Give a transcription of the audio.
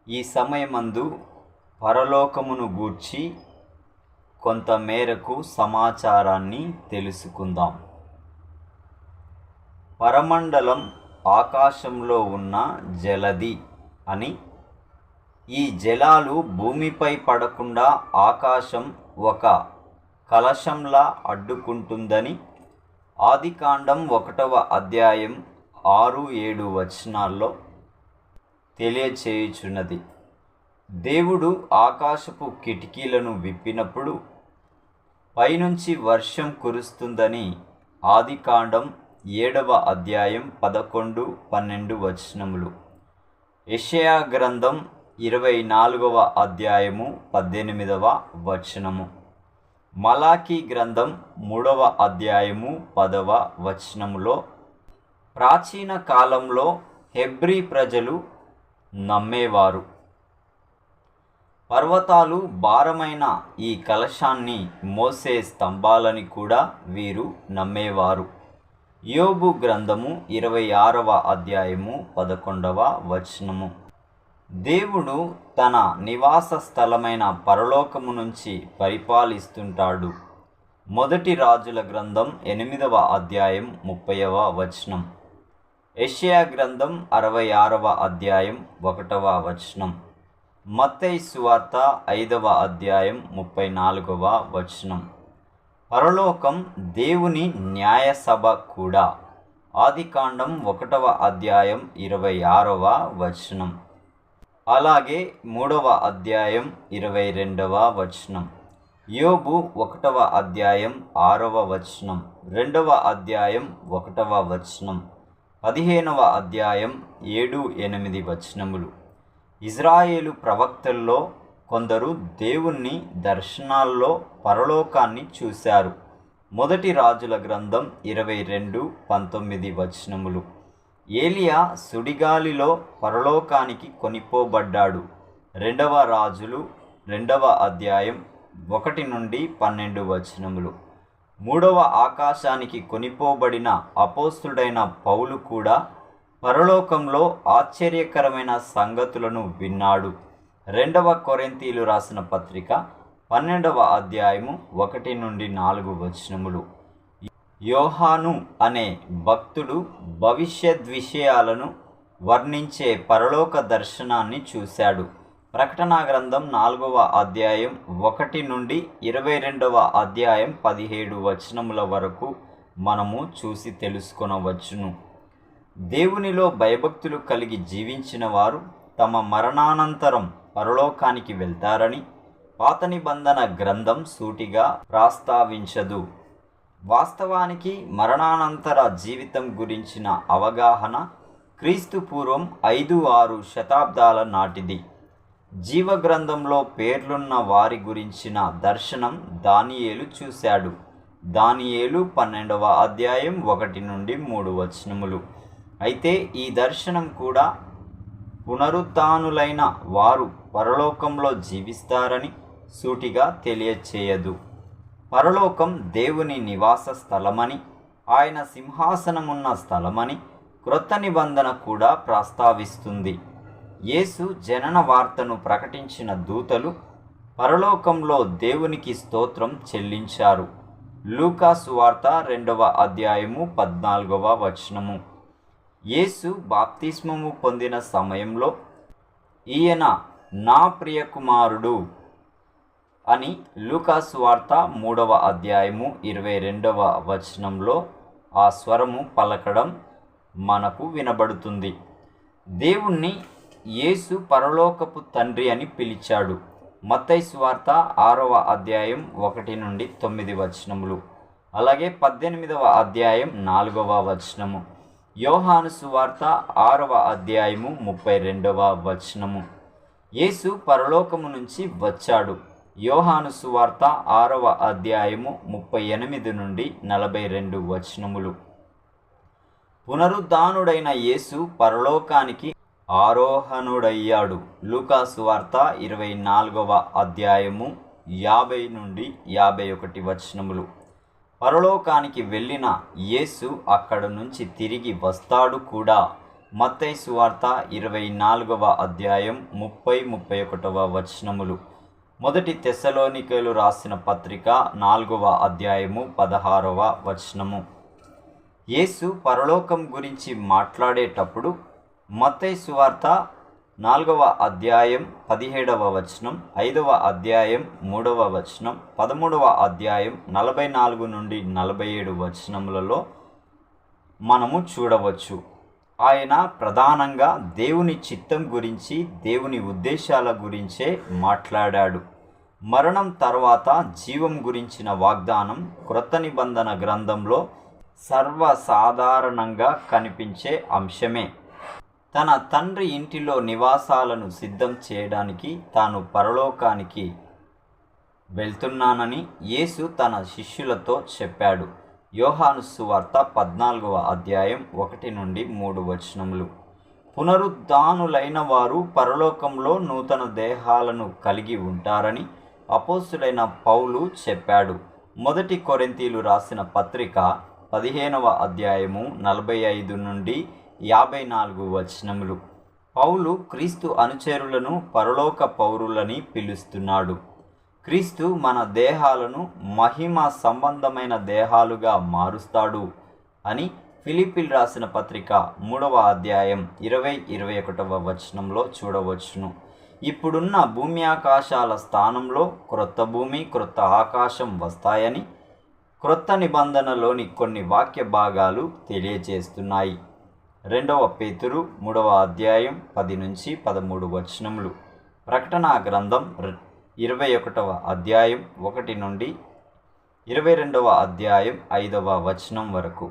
ఈ సమయమందు పరలోకమును గూర్చి కొంత మేరకు సమాచారాన్ని తెలుసుకుందాం. పరమండలం ఆకాశంలో ఉన్న జలది అని, ఈ జలాలు భూమిపై పడకుండా ఆకాశం ఒక కలశంలా అడ్డుకుంటుందని ఆదికాండం 1వ అధ్యాయం 6-7 వచనాల్లో తెలియచేయుచున్నది. దేవుడు ఆకాశపు కిటికీలను విప్పినప్పుడు పైనుంచి వర్షం కురుస్తుందని ఆదికాండం 7వ అధ్యాయం 11-12 వచనములు, యెషయా గ్రంథం 24వ అధ్యాయము 18వ వచనము, మలాకీ గ్రంథం 3వ అధ్యాయము 10వ వచనములో ప్రాచీన కాలంలో హెబ్రీ ప్రజలు నమ్మేవారు. పర్వతాలు భారమైన ఈ కలశాన్ని మోసే స్తంభాలని కూడా వీరు నమ్మేవారు. యోబు గ్రంథము 26వ అధ్యాయము 11వ వచనము, దేవుడు తన నివాస స్థలమైన పరలోకము నుంచి పరిపాలిస్తుంటాడు. మొదటి రాజుల గ్రంథం 8వ అధ్యాయం 30వ వచనం, యెషయా గ్రంథం 66వ అధ్యాయం 1వ వచనం, మత్తయి సువార్త 5వ అధ్యాయం 34వ వచనం. పరలోకం దేవుని న్యాయ సభ కూడా. ఆదికాండం 1వ అధ్యాయం 26వ వచనం, అలాగే 3వ అధ్యాయం 22వ వచనం, యోబు 1వ అధ్యాయం 6వ వచనం, 2వ అధ్యాయం 1వ వచనం, 15వ అధ్యాయం 7-8 వచనములు. ఇజ్రాయేలు ప్రవక్తల్లో కొందరు దేవుణ్ణి దర్శనాల్లో పరలోకాన్ని చూశారు. మొదటి రాజుల గ్రంథం 22-19 వచనములు, ఏలియా సుడిగాలిలో పరలోకానికి కొనిపోబడ్డాడు. 2వ రాజులు 2వ అధ్యాయం 1-12 వచనములు. 3వ ఆకాశానికి కొనిపోబడిన అపోస్తుడైన పౌలు కూడా పరలోకంలో ఆశ్చర్యకరమైన సంగతులను విన్నాడు. 2వ కొరింథీలు రాసిన పత్రిక 12వ అధ్యాయము 1-4 వచనములు. యోహాను అనే భక్తుడు భవిష్యత్ విషయాలను వర్ణించే పరలోక దర్శనాన్ని చూశాడు. ప్రకటన గ్రంథం 4వ అధ్యాయం 1-22వ అధ్యాయం 17 వచనముల వరకు మనము చూసి తెలుసుకొనవచ్చును. దేవునిలో భయభక్తులు కలిగి జీవించిన వారు తమ మరణానంతరం పరలోకానికి వెళ్తారని పాత నిబంధన గ్రంథం సూటిగా ప్రస్తావించదు. వాస్తవానికి మరణానంతర జీవితం గురించిన అవగాహన క్రీస్తు పూర్వం 5-6 శతాబ్దాల నాటిది. జీవగ్రంథంలో పేర్లున్న వారి గురించిన దర్శనం దానియేలు చూశాడు. దానియేలు 12వ అధ్యాయం 1-3 వచనములు. అయితే ఈ దర్శనం కూడా పునరుత్థానులైన వారు పరలోకంలో జీవిస్తారని సూటిగా తెలియచేయదు. పరలోకం దేవుని నివాస స్థలమని, ఆయన సింహాసనమున్న స్థలమని క్రొత్త నిబంధన కూడా ప్రస్తావిస్తుంది. యేసు జనన వార్తను ప్రకటించిన దూతలు పరలోకంలో దేవునికి స్తోత్రం చెల్లించారు. లూకా సువార్త 2వ అధ్యాయము 14వ వచనము. యేసు బాప్తిస్మము పొందిన సమయంలో ఈయన నా ప్రియకుమారుడు అని లూకా సువార్త 3వ అధ్యాయము 22వ వచనంలో ఆ స్వరము పలకడం మనకు వినబడుతుంది. దేవుణ్ణి యేసు పరలోకపు తండ్రి అని పిలిచాడు. మత్తయి సువార్త 6వ అధ్యాయం 1-9 వచనములు, అలాగే 18వ అధ్యాయం 4వ వచనము, యోహాను సువార్త 6వ అధ్యాయము 32వ వచనము. యేసు పరలోకము నుంచి వచ్చాడు. యోహాను సువార్త 6వ అధ్యాయము 38-42 వచనములు. పునరుద్ధానుడైన యేసు పరలోకానికి ఆరోహణుడయ్యాడు. లూకా సువార్త 24వ అధ్యాయము 50-51 వచనములు. పరలోకానికి వెళ్ళిన యేసు అక్కడ నుంచి తిరిగి వస్తాడు కూడా. మత్తయి సువార్త 24వ అధ్యాయం 30-31 వచనములు. మొదటి తెస్సలోనికీయులు రాసిన పత్రిక 4వ అధ్యాయము 16వ వచనము. యేసు పరలోకం గురించి మాట్లాడేటప్పుడు మత్తయి సువార్త 4వ అధ్యాయం 17వ వచనం, 5వ అధ్యాయం 3వ వచనం, 13వ అధ్యాయం 44 నుండి 47 వచనములలో మనము చూడవచ్చు. ఆయన ప్రధానంగా దేవుని చిత్తం గురించి, దేవుని ఉద్దేశాల గురించే మాట్లాడాడు. మరణం తర్వాత జీవం గురించిన వాగ్దానం క్రొత్త నిబంధన గ్రంథంలో సర్వసాధారణంగా కనిపించే అంశమే. తన తండ్రి ఇంటిలో నివాసాలను సిద్ధం చేయడానికి తాను పరలోకానికి వెళ్తున్నానని యేసు తన శిష్యులతో చెప్పాడు. యోహాను సువార్త 14వ అధ్యాయం 1 నుండి 3 వచనములు. పునరుద్ధానులైన వారు పరలోకంలో నూతన దేహాలను కలిగి ఉంటారని అపోస్తులైన పౌలు చెప్పాడు. మొదటి కొరింథీయులు రాసిన పత్రిక 15వ అధ్యాయము 45 నుండి 54 వచనములు. పౌలు క్రీస్తు అనుచరులను పరలోక పౌరులని పిలుస్తున్నాడు. క్రీస్తు మన దేహాలను మహిమ సంబంధమైన దేహాలుగా మారుస్తాడు అని ఫిలిప్పీలు రాసిన పత్రిక 3వ అధ్యాయం 20-21 వచనంలో చూడవచ్చును. ఇప్పుడున్న భూమి ఆకాశాల స్థానంలో క్రొత్త భూమి, క్రొత్త ఆకాశం వస్తాయని క్రొత్త నిబంధనలోని కొన్ని వాక్య భాగాలు తెలియజేస్తున్నాయి. 2వ పేతురు 3వ అధ్యాయం 10 నుంచి 13 వచనములు. ప్రకటనా గ్రంథం 21వ అధ్యాయం 1 నుండి 22వ అధ్యాయం 5వ వచనం వరకు.